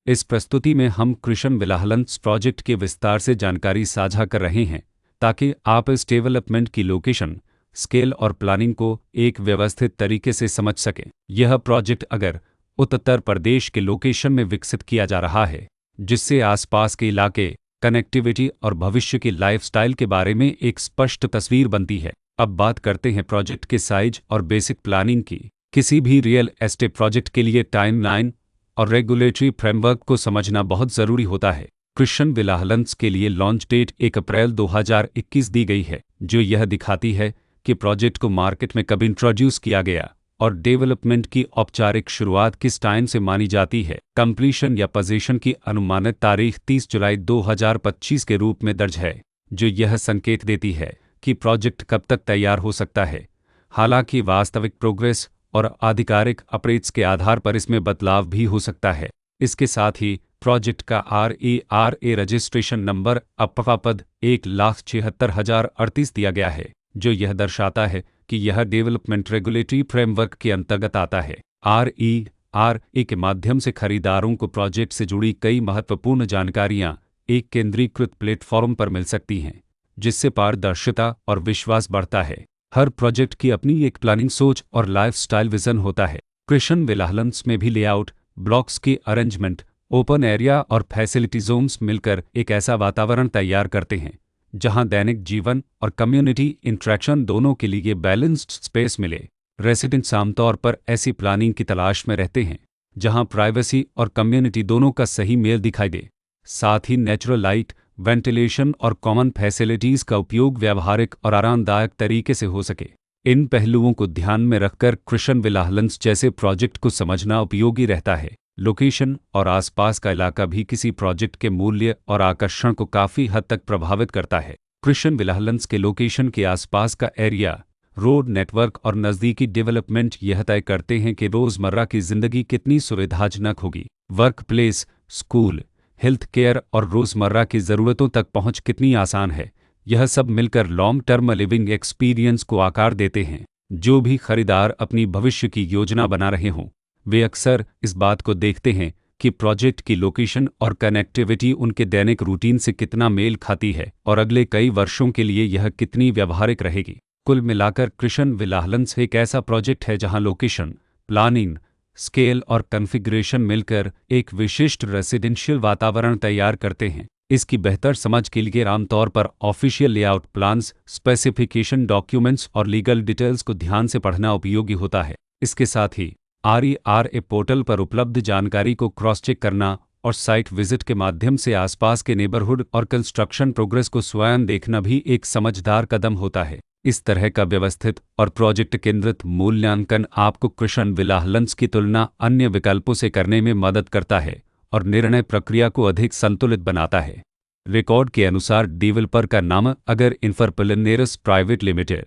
इस प्रस्तुति में हम कृष्ण विलाहलंस प्रोजेक्ट के विस्तार से जानकारी साझा कर रहे हैं ताकि आप इस डेवलपमेंट की लोकेशन, स्केल और प्लानिंग को एक व्यवस्थित तरीके से समझ सकें। यह प्रोजेक्ट अगर उत्तर प्रदेश के लोकेशन में विकसित किया जा रहा है, जिससे आसपास के इलाके, कनेक्टिविटी और भविष्य के लाइफस्टाइल के बारे में एक स्पष्ट तस्वीर बनती है। अब बात करते हैं प्रोजेक्ट के साइज और बेसिक प्लानिंग की। किसी भी रियल एस्टेट प्रोजेक्ट के लिए टाइमलाइन और रेगुलेटरी फ्रेमवर्क को समझना बहुत ज़रूरी होता है। कृष्ण विलाहलंस के लिए लॉन्च डेट 1 अप्रैल 2021 दी गई है, जो यह दिखाती है कि प्रोजेक्ट को मार्केट में कब इंट्रोड्यूस किया गया और डेवलपमेंट की औपचारिक शुरुआत किस टाइम से मानी जाती है। कंप्लीशन या पोजीशन की अनुमानित तारीख 30 जुलाई 2025 के रूप में दर्ज है, जो यह संकेत देती है कि प्रोजेक्ट कब तक तैयार हो सकता है। हालांकि वास्तविक प्रोग्रेस और आधिकारिक अपडेट्स के आधार पर इसमें बदलाव भी हो सकता है। इसके साथ ही प्रोजेक्ट का RERA रजिस्ट्रेशन नंबर अपवापद 1,76,038 दिया गया है, जो यह दर्शाता है कि यह डेवलपमेंट रेगुलेटरी फ्रेमवर्क के अंतर्गत आता है। RERA के माध्यम से खरीदारों को प्रोजेक्ट से जुड़ी कई महत्वपूर्ण जानकारियां एक केंद्रीकृत प्लेटफॉर्म पर मिल सकती हैं, जिससे पारदर्शिता और विश्वास बढ़ता है। हर प्रोजेक्ट की अपनी एक प्लानिंग सोच और लाइफस्टाइल विजन होता है। कृष्ण विलाहलंस में भी लेआउट, ब्लॉक्स की अरेंजमेंट, ओपन एरिया और फैसिलिटी जोन्स मिलकर एक ऐसा वातावरण तैयार करते हैं जहां दैनिक जीवन और कम्युनिटी इंटरेक्शन दोनों के लिए बैलेंस्ड स्पेस मिले। रेसिडेंट्स आमतौर पर ऐसी प्लानिंग की तलाश में रहते हैं जहां प्राइवेसी और कम्युनिटी दोनों का सही मेल दिखाई दे। साथ ही नेचुरल लाइट, वेंटिलेशन और कॉमन फैसिलिटीज़ का उपयोग व्यावहारिक और आरामदायक तरीके से हो सके। इन पहलुओं को ध्यान में रखकर कृष्ण विलाहलंस जैसे प्रोजेक्ट को समझना उपयोगी रहता है। लोकेशन और आसपास का इलाका भी किसी प्रोजेक्ट के मूल्य और आकर्षण को काफ़ी हद तक प्रभावित करता है। कृष्ण विलाहलंस के लोकेशन के आसपास का एरिया, रोड नेटवर्क और नज़दीकी डेवलपमेंट यह तय करते हैं कि रोज़मर्रा की ज़िंदगी कितनी सुविधाजनक होगी। Work place, school, health care और रोज़मर्रा की ज़रूरतों तक पहुंच कितनी आसान है। यह सब मिलकर लॉन्ग टर्म लिविंग एक्सपीरियंस को आकार देते हैं। जो भी खरीदार अपनी भविष्य की योजना बना रहे हों, वे अक्सर इस बात को देखते हैं कि प्रोजेक्ट की लोकेशन और कनेक्टिविटी उनके दैनिक रूटीन से कितना मेल खाती है और अगले कई वर्षों के लिए यह कितनी व्यावहारिक रहेगी। कुल मिलाकर कृष्ण विलाहलंस एक ऐसा प्रोजेक्ट है जहां लोकेशन, प्लानिंग, स्केल और कॉन्फ़िगरेशन मिलकर एक विशिष्ट रेसिडेंशियल वातावरण तैयार करते हैं। इसकी बेहतर समझ के लिए आमतौर पर official layout plans, specification documents और लीगल डिटेल्स को ध्यान से पढ़ना उपयोगी होता है। इसके साथ ही RERA पोर्टल पर उपलब्ध जानकारी को क्रॉस चेक करना और साइट विजिट के माध्यम से आसपास के नेबरहुड और कंस्ट्रक्शन प्रोग्रेस को स्वयं देखना भी एक समझदार कदम होता है। इस तरह का व्यवस्थित और प्रोजेक्ट केंद्रित मूल्यांकन आपको कृष्ण विलाहलंस की तुलना अन्य विकल्पों से करने में मदद करता है और निर्णय प्रक्रिया को अधिक संतुलित बनाता है। रिकॉर्ड के अनुसार डेवलपर का नाम अगर इन्फरप्लेनेरस प्राइवेट लिमिटेड